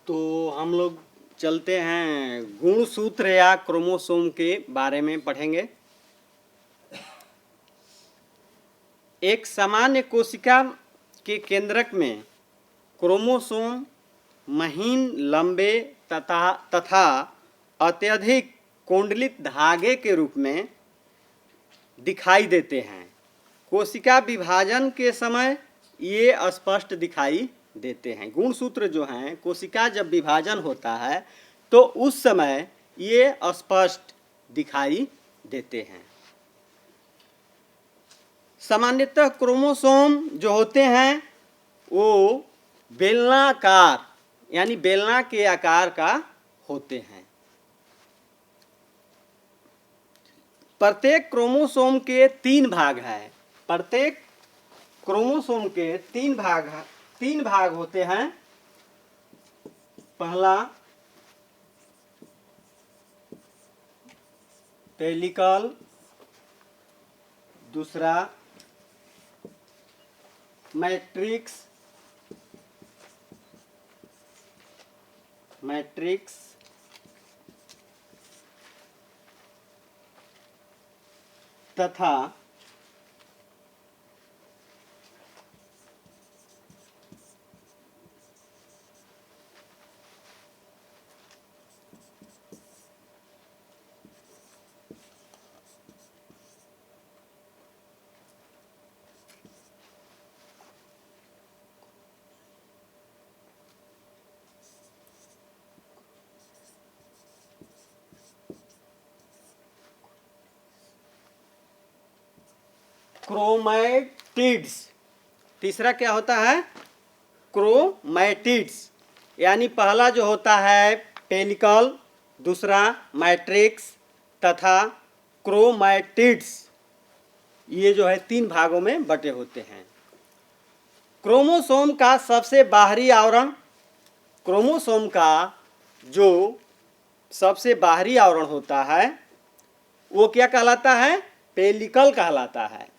तो हम लोग चलते हैं गुणसूत्र या क्रोमोसोम के बारे में पढ़ेंगे। एक सामान्य कोशिका के केंद्रक में क्रोमोसोम महीन, लंबे तथा अत्यधिक कुंडलित धागे के रूप में दिखाई देते हैं। कोशिका विभाजन के समय ये स्पष्ट दिखाई देते हैं। गुणसूत्र जो हैं, कोशिका जब विभाजन होता है तो उस समय ये स्पष्ट दिखाई देते हैं। सामान्यतः क्रोमोसोम जो होते हैं वो बेलनाकार यानी बेलना के आकार का होते हैं। प्रत्येक क्रोमोसोम के 3 भाग हैं। प्रत्येक क्रोमोसोम के 3 भाग होते हैं। पहला पेलिकल, दूसरा मैट्रिक्स तथा क्रोमैटिड्स। तीसरा क्या होता है? क्रोमैटिड्स। यानी पहला जो होता है पेलिकल, दूसरा मैट्रिक्स तथा क्रोमैटिड्स। ये जो है 3 भागों में बटे होते हैं। क्रोमोसोम का सबसे बाहरी आवरण, क्रोमोसोम का जो सबसे बाहरी आवरण होता है वो क्या कहलाता है? पेलिकल कहलाता है।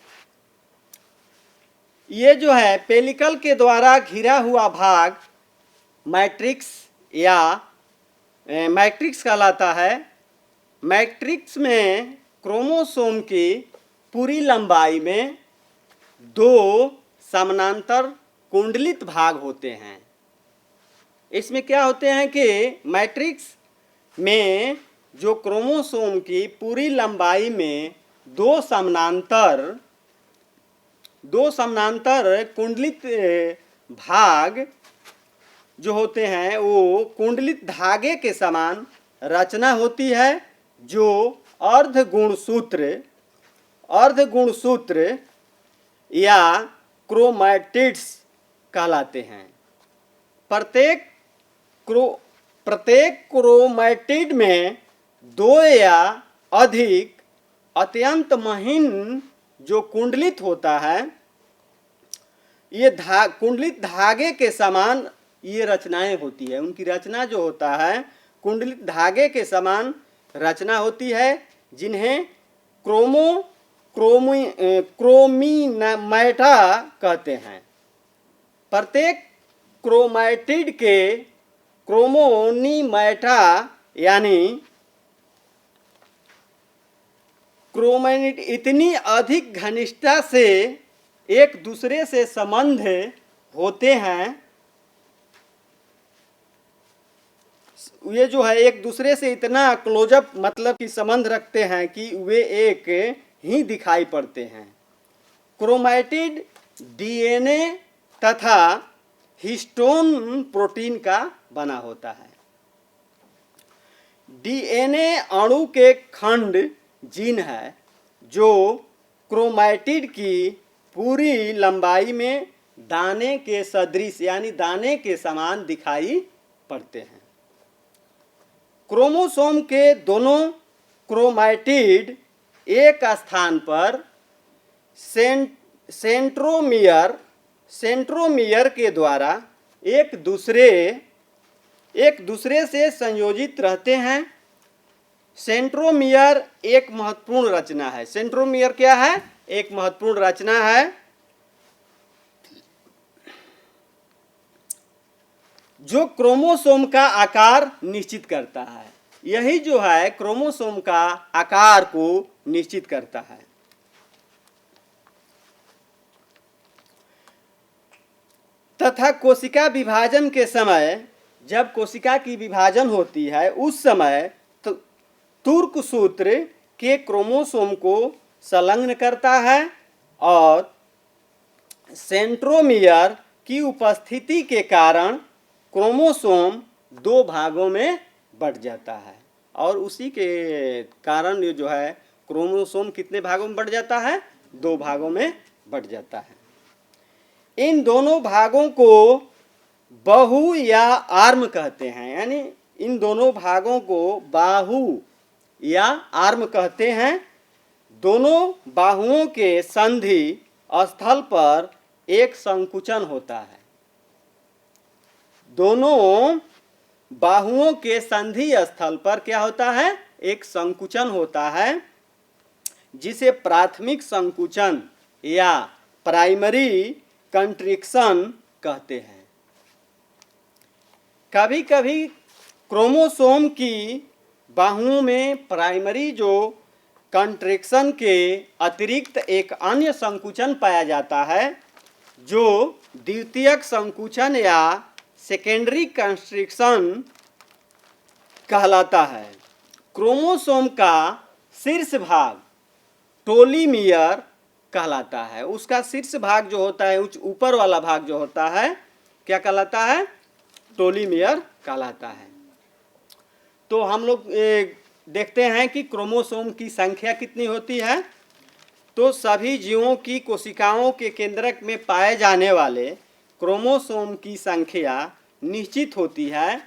ये जो है पेलिकल के द्वारा घिरा हुआ भाग मैट्रिक्स या मैट्रिक्स कहलाता है। मैट्रिक्स में क्रोमोसोम की पूरी लंबाई में 2 समानांतर कुंडलित भाग होते हैं। इसमें क्या होते हैं कि मैट्रिक्स में जो क्रोमोसोम की पूरी लंबाई में 2 समानांतर कुंडलित भाग जो होते हैं वो कुंडलित धागे के समान रचना होती है, जो अर्धगुणसूत्र या क्रोमैटिड्स कहलाते हैं। प्रत्येक क्रोमैटिड में 2 या अधिक अत्यंत महीन जो कुंडलित होता है, ये कुंडलित धागे के समान ये रचनाएं होती है। उनकी रचना जो होता है कुंडलित धागे के समान रचना होती है, जिन्हें क्रोमीनैटा कहते हैं। प्रत्येक क्रोमैटिड के क्रोमोनीमैटा यानी क्रोमैटिड इतनी अधिक घनिष्ठता से एक दूसरे से संबंध होते हैं, ये जो है एक दूसरे से इतना क्लोजअप मतलब कि संबंध रखते हैं कि वे एक ही दिखाई पड़ते हैं। क्रोमैटिड डीएनए तथा हिस्टोन प्रोटीन का बना होता है। डीएनए अणु के खंड जीन है जो क्रोमैटिड की पूरी लंबाई में दाने के सदृश यानी दाने के समान दिखाई पड़ते हैं। क्रोमोसोम के दोनों क्रोमैटिड एक स्थान पर सेंट्रोमियर के द्वारा एक दूसरे से संयोजित रहते हैं। सेंट्रोमियर एक महत्वपूर्ण रचना है। सेंट्रोमियर क्या है? एक महत्वपूर्ण रचना है जो क्रोमोसोम का आकार निश्चित करता है। यही जो है क्रोमोसोम का आकार को निश्चित करता है। तथा कोशिका विभाजन के समय, जब कोशिका की विभाजन होती है उस समय तुर्क सूत्र के क्रोमोसोम को संलग्न करता है और सेंट्रोमियर की उपस्थिति के कारण क्रोमोसोम दो भागों में बंट जाता है। और उसी के कारण ये जो है क्रोमोसोम कितने भागों में बंट जाता है? दो भागों में बंट जाता है। इन दोनों भागों को बाहु या आर्म कहते हैं, यानी इन दोनों भागों को बाहु या आर्म कहते हैं। दोनों बाहुओं के संधि स्थल पर एक संकुचन होता है। दोनों बाहुओं के संधि स्थल पर क्या होता है? एक संकुचन होता है, जिसे प्राथमिक संकुचन या प्राइमरी कंट्रिक्शन कहते हैं। कभी कभी क्रोमोसोम की बाहुओं में प्राइमरी जो कंट्रिक्शन के अतिरिक्त एक अन्य संकुचन पाया जाता है, जो द्वितीयक संकुचन या सेकेंडरी कंस्ट्रिक्शन कहलाता है। क्रोमोसोम का शीर्ष भाग टोलीमियर कहलाता है। उसका शीर्ष भाग जो होता है, ऊपर वाला भाग जो होता है, क्या कहलाता है? टोलीमियर कहलाता है। तो हम लोग देखते हैं कि क्रोमोसोम की संख्या कितनी होती है। तो सभी जीवों की कोशिकाओं के केंद्रक में पाए जाने वाले क्रोमोसोम की संख्या निश्चित होती है।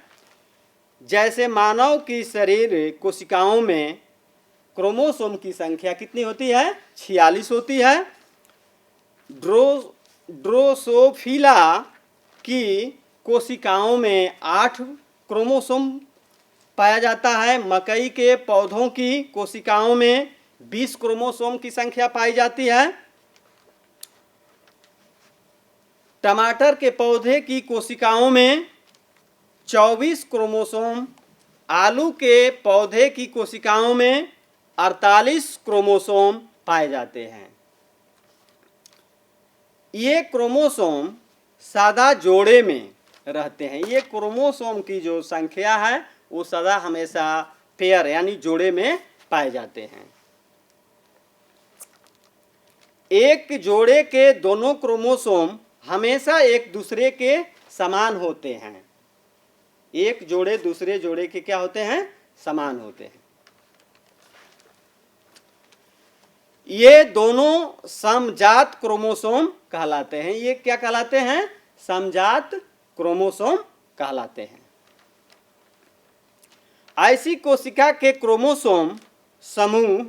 जैसे मानव की शरीर कोशिकाओं में क्रोमोसोम की संख्या कितनी होती है? 46 होती है। ड्रोसोफिला की कोशिकाओं में 8 क्रोमोसोम पाया जाता है। मकई के पौधों की कोशिकाओं में 20 क्रोमोसोम की संख्या पाई जाती है। टमाटर के पौधे की कोशिकाओं में 24 क्रोमोसोम, आलू के पौधे की कोशिकाओं में 48 क्रोमोसोम पाए जाते हैं। ये क्रोमोसोम सदा जोड़े में रहते हैं। ये क्रोमोसोम की जो संख्या है वो सदा हमेशा पेयर यानी जोड़े में पाए जाते हैं। एक जोड़े के दोनों क्रोमोसोम हमेशा एक दूसरे के समान होते हैं। एक जोड़े दूसरे जोड़े के क्या होते हैं? समान होते हैं। ये दोनों समजात क्रोमोसोम कहलाते हैं। ये क्या कहलाते हैं? समजात क्रोमोसोम कहलाते हैं। ऐसी कोशिका के क्रोमोसोम समूह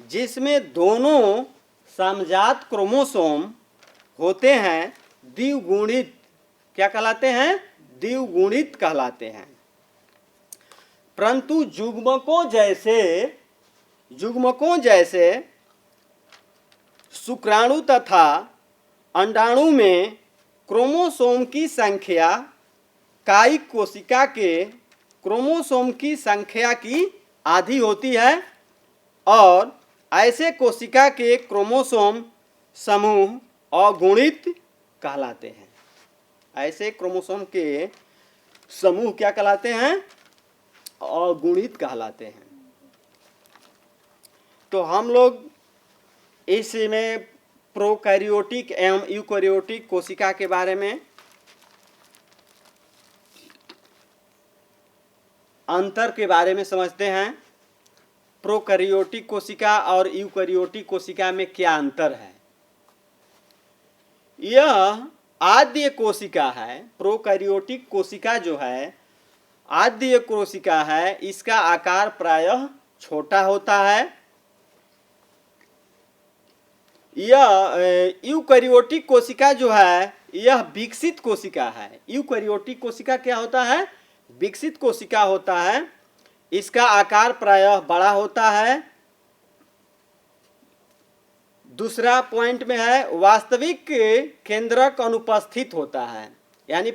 जिसमें दोनों समजात क्रोमोसोम होते हैं द्विगुणित क्या कहलाते हैं? द्विगुणित कहलाते हैं। परंतु युग्मकों जैसे शुक्राणु तथा अंडाणु में क्रोमोसोम की संख्या कायिक कोशिका के क्रोमोसोम की संख्या की आधी होती है और ऐसे कोशिका के क्रोमोसोम समूह अगुणित कहलाते हैं। ऐसे क्रोमोसोम के समूह क्या कहलाते हैं? अगुणित कहलाते हैं। तो हम लोग इसमें प्रोकैरियोटिक एवं यूकैरियोटिक कोशिका के बारे में अंतर के बारे में समझते हैं। प्रोकैरियोटिक कोशिका और यूकैरियोटिक कोशिका में क्या अंतर है? यह आद्य कोशिका है। प्रोकैरियोटिक कोशिका जो है आद्य कोशिका है। इसका आकार प्रायः छोटा होता है। यह यूकैरियोटिक कोशिका जो है यह विकसित कोशिका है। यूकैरियोटिक कोशिका क्या होता है? विकसित कोशिका होता है। इसका आकार प्रायः बड़ा होता है। दूसरा पॉइंट में है वास्तविक केंद्रक अनुपस्थित होता है। यानी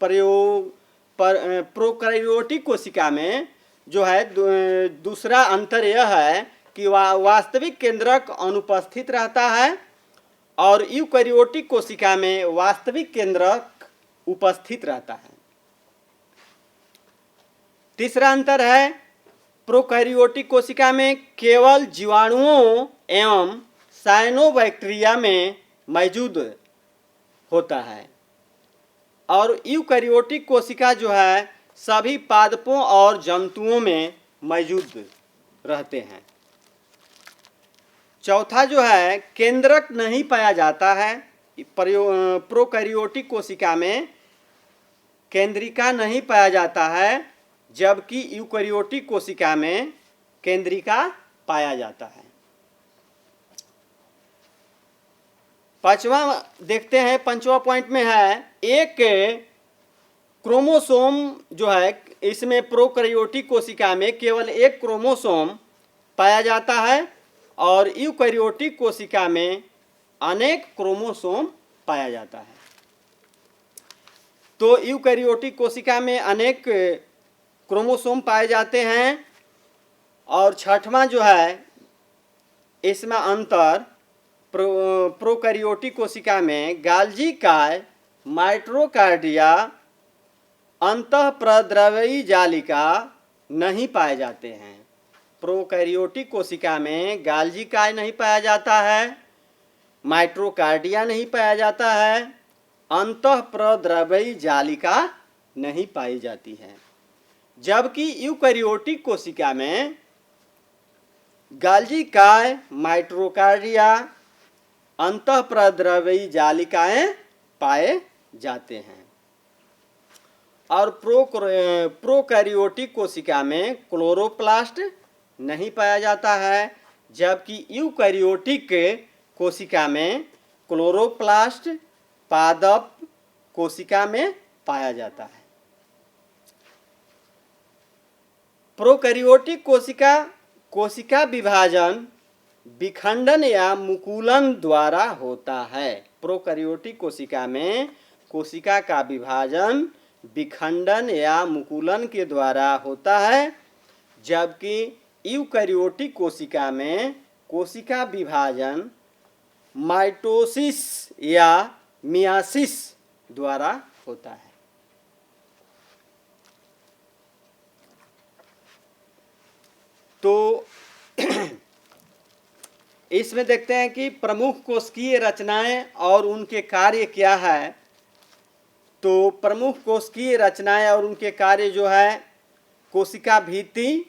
प्रयोग प्रोकैरियोटिक कोशिका में जो है दूसरा अंतर यह है कि वास्तविक केंद्रक अनुपस्थित रहता है और यूकैरियोटिक कोशिका में वास्तविक केंद्रक उपस्थित रहता है। तीसरा अंतर है, प्रोकैरियोटिक कोशिका में केवल जीवाणुओं एवं साइनोबैक्टीरिया में मौजूद होता है और यूकैरियोटिक कोशिका जो है सभी पादपों और जंतुओं में मौजूद रहते हैं। चौथा जो है, केंद्रक नहीं पाया जाता है। प्रोकैरियोटिक कोशिका में केंद्रिका नहीं पाया जाता है, जबकि यूकैरियोटिक कोशिका में केंद्रिका पाया जाता है। पांचवा देखते हैं, पांचवा पॉइंट में है, एक क्रोमोसोम जो है, इसमें प्रोकैरियोटिक कोशिका में केवल एक क्रोमोसोम पाया जाता है और यूकैरियोटिक कोशिका में अनेक क्रोमोसोम पाया जाता है। तो यूकैरियोटिक कोशिका में अनेक क्रोमोसोम पाए जाते हैं। और छठवां जो है, इसमें अंतर प्रोकैरियोटिक कोशिका में गाल्जी काय, माइटोकॉन्ड्रिया, अंतःप्रद्रव्यी जालिका नहीं पाए जाते हैं। प्रोकैरियोटिक कोशिका में गाल्जी काय नहीं पाया जाता है, माइटोकॉन्ड्रिया नहीं पाया जाता है, अंतःप्रद्रव्यी जालिका नहीं पाई जाती है। जबकि यूकैरियोटिक कोशिका में गाल्जी काय, माइटोकॉन्ड्रिया, अंतःप्रद्रव्यी जालिकाएं पाए जाते हैं। और प्रोकैरियोटिक कोशिका में क्लोरोप्लास्ट नहीं पाया जाता है, जबकि यूकैरियोटिक कोशिका में क्लोरोप्लास्ट पादप कोशिका में पाया जाता है। प्रोकैरियोटिक कोशिका विभाजन विखंडन या मुकुलन द्वारा होता है। प्रोकैरियोटिक कोशिका में कोशिका का विभाजन विखंडन या मुकुलन के द्वारा होता है, जबकि यूकैरियोटिक कोशिका में कोशिका विभाजन माइटोसिस या मियासिस द्वारा होता है। तो इसमें देखते हैं कि प्रमुख कोशिकीय रचनाएं और उनके कार्य क्या है। तो प्रमुख कोशिकीय रचनाएं और उनके कार्य जो है, कोशिका भित्ति,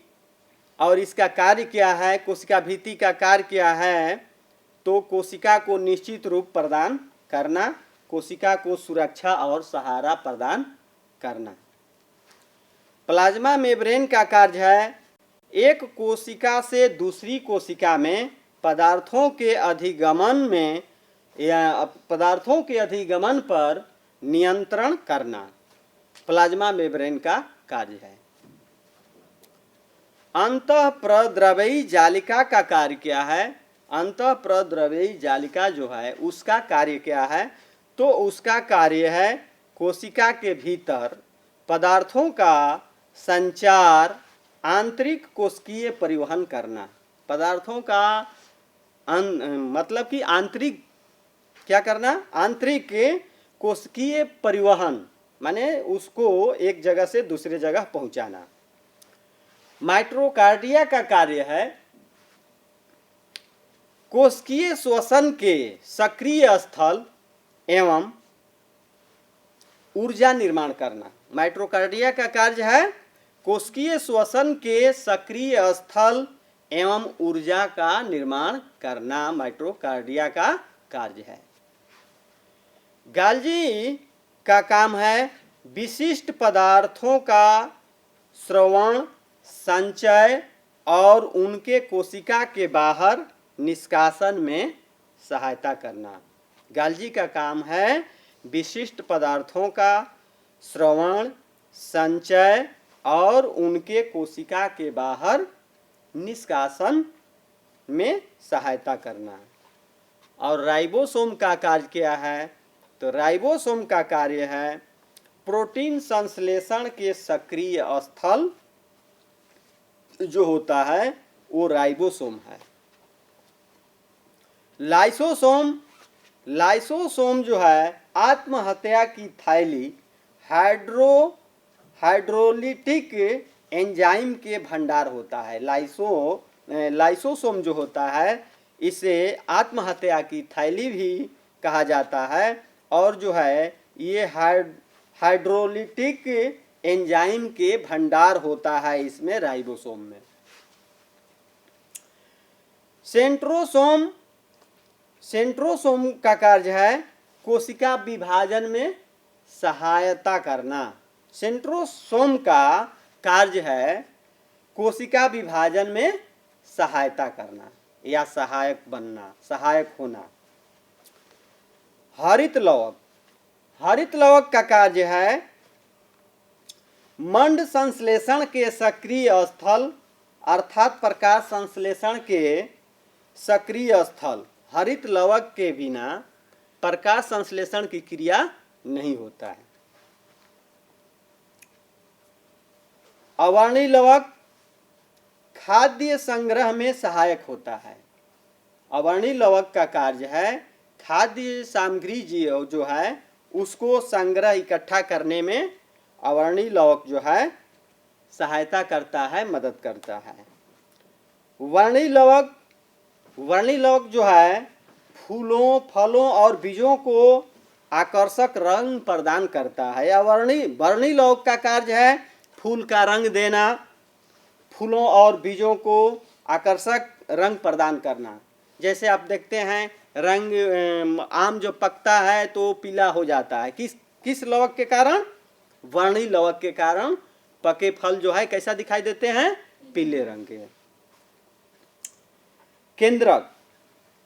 और इसका कार्य क्या है, कोशिका भित्ति का कार्य क्या है, तो कोशिका को निश्चित रूप प्रदान करना, कोशिका को सुरक्षा और सहारा प्रदान करना। प्लाज्मा मेम्ब्रेन का कार्य है एक कोशिका से दूसरी कोशिका में पदार्थों के अधिगमन पर नियंत्रण करना प्लाज्मा मेम्ब्रेन का कार्य है। अंतःप्रद्रव्यी जालिका का कार्य क्या है? अंतःप्रद्रव्यी जालिका जो है उसका कार्य क्या है? तो उसका कार्य है कोशिका के भीतर पदार्थों का संचार, आंतरिक कोशिकीय परिवहन करना। पदार्थों का मतलब कि आंतरिक क्या करना? आंतरिक कोशिकीय परिवहन, माने उसको एक जगह से दूसरे जगह पहुंचाना। माइटोकॉन्ड्रिया का कार्य है कोशिकीय श्वसन के सक्रिय स्थल एवं ऊर्जा निर्माण करना। माइटोकॉन्ड्रिया का कार्य है कोशिकीय श्वसन के सक्रिय स्थल एवं ऊर्जा का निर्माण करना, माइटोकॉन्ड्रिया का कार्य है। गाल्जी का काम है विशिष्ट पदार्थों का श्रवण, संचय और उनके कोशिका के बाहर निष्कासन में सहायता करना। गाल्जी का काम है विशिष्ट पदार्थों का श्रवण, संचय और उनके कोशिका के बाहर निष्कासन में सहायता करना। और राइबोसोम का कार्य क्या है? तो राइबोसोम का कार्य है प्रोटीन संश्लेषण के सक्रिय स्थल जो होता है वो राइबोसोम है। लाइसोसोम जो है आत्महत्या की थैली हाइड्रोलिटिक एंजाइम के भंडार होता है। लाइसोसोम जो होता है इसे आत्महत्या की थैली भी कहा जाता है और जो है ये हाइड्रोलिटिक एंजाइम के भंडार होता है इसमें राइबोसोम में। सेंट्रोसोम का कार्य है कोशिका विभाजन में सहायता करना। सेंट्रोसोम का कार्य है कोशिका विभाजन में सहायता करना या सहायक बनना, सहायक होना। हरित लवक का कार्य है मंड संश्लेषण के सक्रिय स्थल अर्थात प्रकाश संश्लेषण के सक्रिय स्थल। हरित लवक के बिना प्रकाश संश्लेषण की क्रिया नहीं होता है। अवर्णी लवक खाद्य संग्रह में सहायक होता है। अवर्णी लवक का कार्य है खाद्य सामग्री जो है उसको संग्रह इकट्ठा करने में अवर्णी लवक जो है सहायता करता है, मदद करता है। वर्णी लवक जो है फूलों, फलों और बीजों को आकर्षक रंग प्रदान करता है। वर्णी लवक का कार्य है फूल का रंग देना, फूलों और बीजों को आकर्षक रंग प्रदान करना। जैसे आप देखते हैं रंग आम जो पकता है तो पीला हो जाता है, किस लवक के कारण? वर्णी लवक के कारण पके फल जो है कैसा दिखाई देते हैं? पीले रंग के।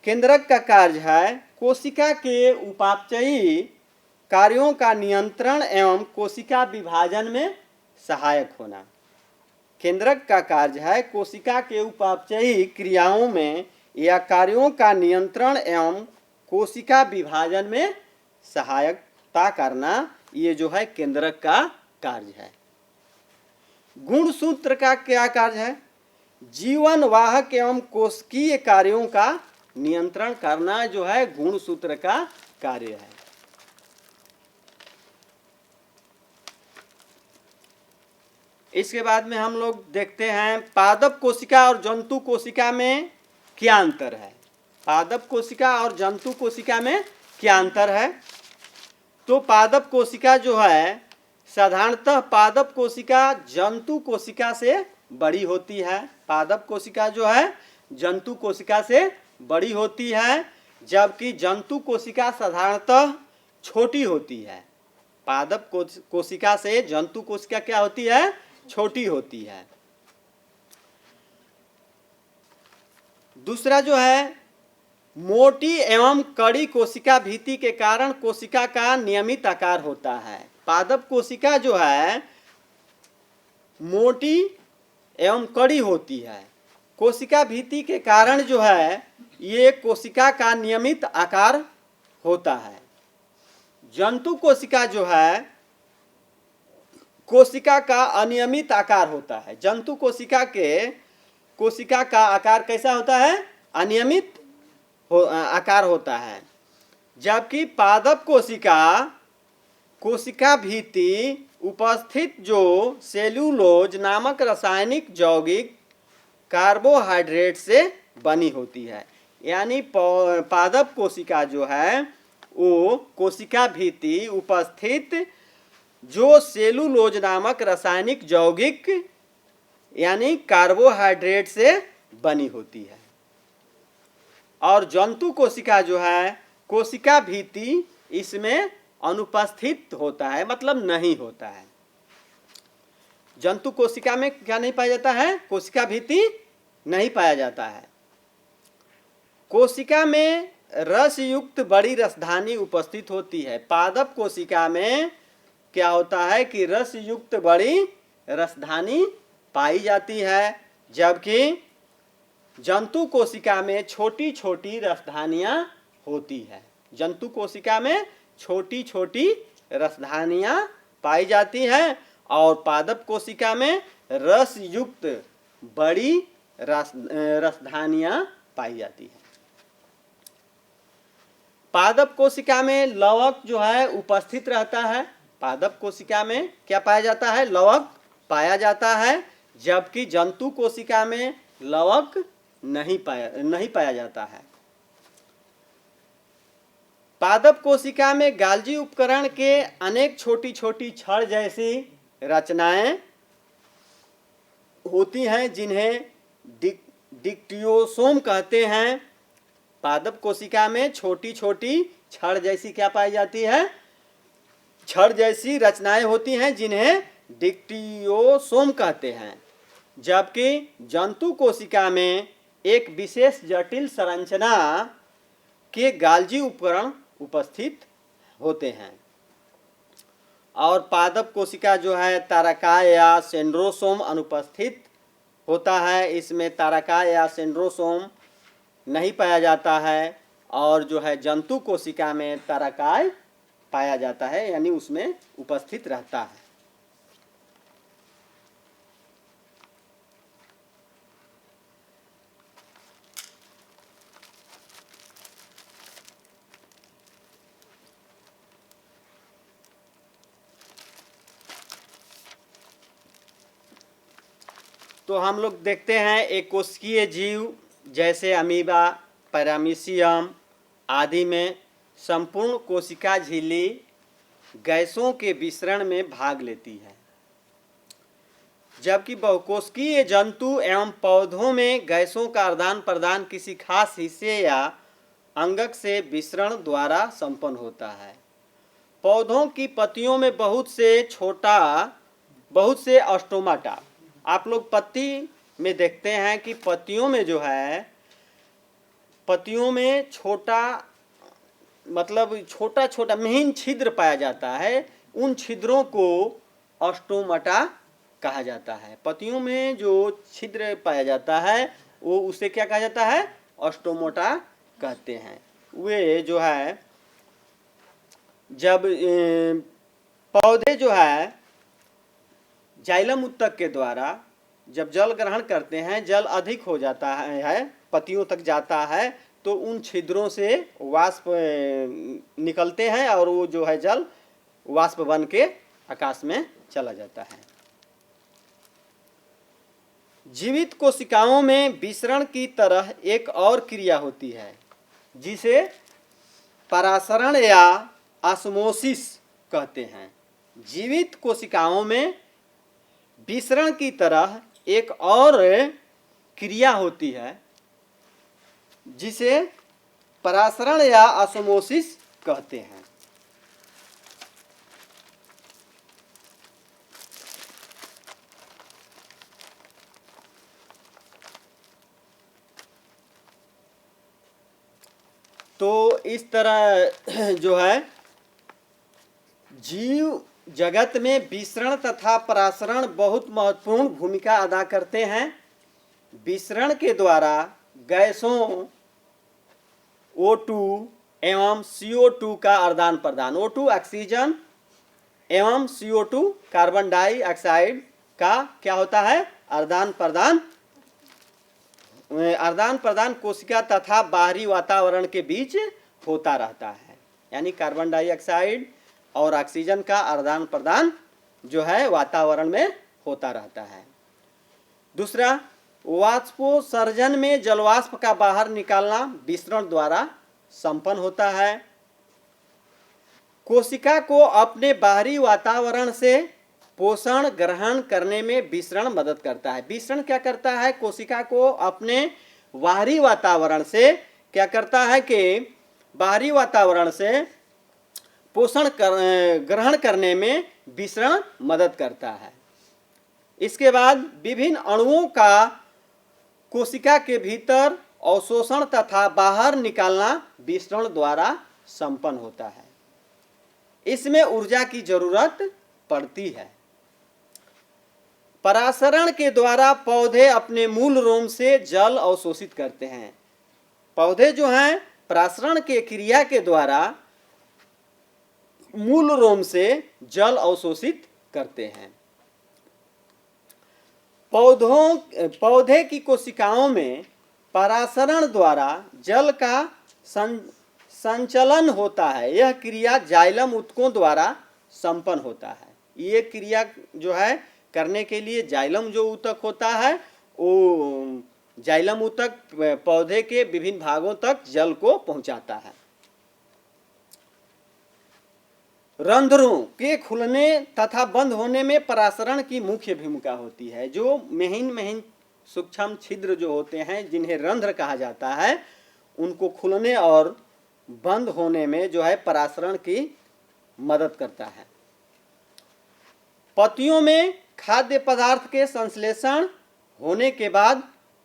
केंद्रक का कार्य है कोशिका के उपापचयी कार्यों का नियंत्रण एवं कोशिका विभाजन में सहायक होना। केंद्रक का कार्य है कोशिका के उपापचयी क्रियाओं में या कार्यों का नियंत्रण एवं कोशिका विभाजन में सहायता करना। ये जो है केंद्रक का कार्य है। गुणसूत्र का क्या कार्य है? जीवन वाहक एवं कोशिकीय कार्यों का नियंत्रण करना जो है गुणसूत्र का कार्य है। इसके बाद में हम लोग देखते हैं पादप कोशिका और जंतु कोशिका में क्या अंतर है। पादप कोशिका और जंतु कोशिका में क्या अंतर है? तो पादप कोशिका जो है साधारणतः पादप कोशिका जंतु कोशिका से बड़ी होती है। पादप कोशिका जो है जंतु कोशिका से बड़ी होती है, जबकि जंतु कोशिका साधारणतः छोटी होती है। पादप कोशिका से जंतु कोशिका क्या होती है? छोटी होती है। दूसरा जो है मोटी एवं कड़ी कोशिका भित्ति के कारण कोशिका का नियमित आकार होता है। पादप कोशिका जो है मोटी एवं कड़ी होती है, कोशिका भित्ति के कारण जो है ये कोशिका का नियमित आकार होता है। जंतु कोशिका जो है कोशिका का अनियमित आकार होता है। जंतु कोशिका का आकार कैसा होता है? अनियमित आकार होता है, जबकि पादप कोशिका भित्ति उपस्थित जो सेल्यूलोज नामक रासायनिक यौगिक कार्बोहाइड्रेट से बनी होती है। यानी पादप कोशिका जो है वो कोशिका भित्ति उपस्थित जो सेल्यूलोज नामक रासायनिक यौगिक यानी कार्बोहाइड्रेट से बनी होती है। और जंतु कोशिका जो है कोशिका भित्ति इसमें अनुपस्थित होता है, मतलब नहीं होता है। जंतु कोशिका में क्या नहीं पाया जाता है? कोशिका भित्ति नहीं पाया जाता है। कोशिका में रस युक्त बड़ी रसधानी उपस्थित होती है। पादप कोशिका में क्या होता है कि रस युक्त बड़ी रसधानी पाई जाती है, जबकि जंतु कोशिका में छोटी छोटी रसधानियां होती है। जंतु कोशिका में छोटी छोटी रसधानियां पाई जाती है और पादप कोशिका में रस युक्त बड़ी रसधानियां पाई जाती है। पादप कोशिका में लवक जो है उपस्थित रहता है। पादप कोशिका में क्या पाया जाता है? लवक पाया जाता है, जबकि जंतु कोशिका में लवक नहीं पाया जाता है। पादप कोशिका में गाल्जी उपकरण के अनेक छोटी छोटी छड़ जैसी रचनाएं होती हैं, जिन्हें डिक्टियोसोम कहते हैं। पादप कोशिका में छोटी छोटी छड़ जैसी क्या पाई जाती है? छड़ जैसी रचनाएं होती हैं, जिन्हें डिक्टियोसोम कहते हैं, जबकि जंतु कोशिका में एक विशेष जटिल संरचना के गाल्जी उपकरण उपस्थित होते हैं। और पादप कोशिका जो है तारकाय या सेंड्रोसोम अनुपस्थित होता है। इसमें तारकाय या सेंड्रोसोम नहीं पाया जाता है, और जो है जंतु कोशिका में तारकाय पाया जाता है, यानी उसमें उपस्थित रहता है। तो हम लोग देखते हैं एक कोशिकीय जीव जैसे अमीबा, पैरामीशियम आदि में संपूर्ण कोशिका झिल्ली गैसों के विसरण में भाग लेती है, जबकि बहुकोशिकीय जंतु एवं पौधों में गैसों का आदान प्रदान किसी खास हिस्से या अंगक से विसरण द्वारा संपन्न होता है। पौधों की पत्तियों में बहुत से अस्टोमाटा, आप लोग पत्ती में देखते हैं कि पत्तियों में जो है, पत्तियों में छोटा छोटा महीन छिद्र पाया जाता है। उन छिद्रों को अस्टोमाटा कहा जाता है। पत्तियों में जो छिद्र पाया जाता है वो उसे क्या कहा जाता है? अस्टोमाटा कहते हैं। वे जो है जब पौधे जो है जाइलम उत्तक के द्वारा जब जल ग्रहण करते हैं, जल अधिक हो जाता है, पत्तियों तक जाता है, तो उन छिद्रों से वाष्प निकलते हैं और वो जो है जल वाष्प बन के आकाश में चला जाता है। जीवित कोशिकाओं में विसरण की तरह एक और क्रिया होती है, जिसे परासरण या ऑस्मोसिस कहते हैं। जीवित कोशिकाओं में विसरण की तरह एक और क्रिया होती है, जिसे परासरण या ऑस्मोसिस कहते हैं। तो इस तरह जो है जीव जगत में विसरण तथा परासरण बहुत महत्वपूर्ण भूमिका अदा करते हैं। विसरण के द्वारा गैसों O2 एवं CO2 का आदान प्रदान, O2 ऑक्सीजन एवं CO2 कार्बन डाइऑक्साइड का क्या होता है? आदान प्रदान कोशिका तथा बाहरी वातावरण के बीच होता रहता है। यानी कार्बन डाइऑक्साइड और ऑक्सीजन का आदान प्रदान जो है वातावरण में होता रहता है। दूसरा, वाष्पोत्सर्जन में जलवाष्प का बाहर निकालना विसरण द्वारा संपन्न होता है। कोशिका को अपने बाहरी वातावरण से पोषण ग्रहण करने में विसरण मदद करता है। विसरण क्या करता है? कोशिका को अपने बाहरी वातावरण से क्या करता है कि बाहरी वातावरण से पोषण ग्रहण करने में विसरण मदद करता है। इसके बाद विभिन्न अणुओं का कोशिका के भीतर अवशोषण तथा बाहर निकालना विसरण द्वारा संपन्न होता है। इसमें ऊर्जा की जरूरत पड़ती है। परासरण के द्वारा पौधे अपने मूल रोम से जल अवशोषित करते हैं। पौधे जो हैं परासरण के क्रिया के द्वारा मूल रोम से जल अवशोषित करते हैं। पौधे की कोशिकाओं में परासरण द्वारा जल का संचलन होता है। यह क्रिया जाइलम ऊतकों द्वारा संपन्न होता है। ये क्रिया जो है करने के लिए जाइलम जो ऊतक होता है, वो जाइलम ऊतक पौधे के विभिन्न भागों तक जल को पहुंचाता है। रंध्रों के खुलने तथा बंद होने में परासरण की मुख्य भूमिका होती है। जो महीन सूक्ष्म छिद्र जो होते हैं, जिन्हें रंध्र कहा जाता है, उनको खुलने और बंद होने में जो है परासरण की मदद करता है। पत्तियों में खाद्य पदार्थ के संश्लेषण होने के बाद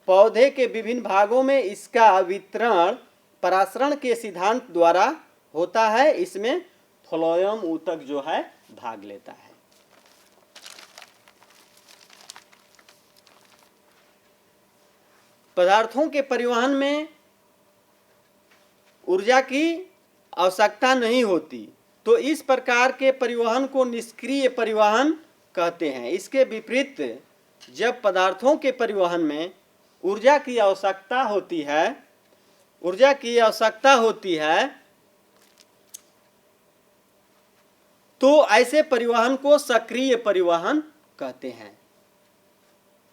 पौधे के विभिन्न भागों में इसका वितरण परासरण के सिद्धांत द्वारा होता है। इसमें फ्लोएम ऊतक जो है भाग लेता है। पदार्थों के परिवहन में ऊर्जा की आवश्यकता नहीं होती, तो इस प्रकार के परिवहन को निष्क्रिय परिवहन कहते हैं। इसके विपरीत जब पदार्थों के परिवहन में ऊर्जा की आवश्यकता होती है तो ऐसे परिवहन को सक्रिय परिवहन कहते हैं।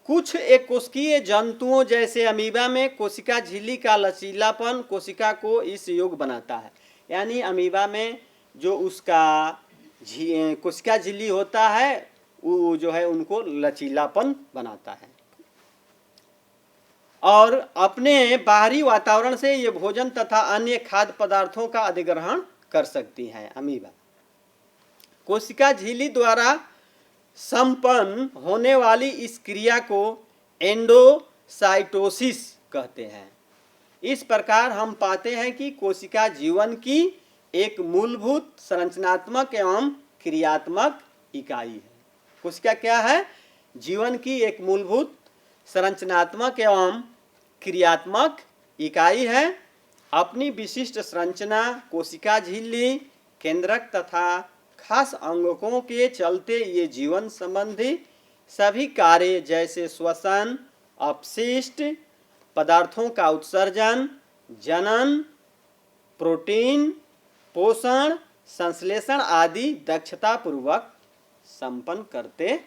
कुछ एक कोशिकीय जंतुओं जैसे अमीबा में कोशिका झिल्ली का लचीलापन कोशिका को इस योग्य बनाता है। यानी अमीबा में जो उसका कोशिका झिल्ली होता है, वो जो है उनको लचीलापन बनाता है और अपने बाहरी वातावरण से ये भोजन तथा अन्य खाद्य पदार्थों का अधिग्रहण कर सकती हैं। अमीबा कोशिका झिल्ली द्वारा संपन्न होने वाली इस क्रिया को एंडोसाइटोसिस कहते हैं। इस प्रकार हम पाते हैं कि कोशिका जीवन की एक मूलभूत संरचनात्मक एवं क्रियात्मक इकाई है। कोशिका क्या है? जीवन की एक मूलभूत संरचनात्मक एवं क्रियात्मक इकाई है। अपनी विशिष्ट संरचना, कोशिका झिल्ली, केंद्रक तथा खास अंगकों के चलते ये जीवन संबंधी सभी कार्य जैसे श्वसन, अपशिष्ट पदार्थों का उत्सर्जन, जनन, प्रोटीन, पोषण, संश्लेषण आदि दक्षतापूर्वक संपन्न करते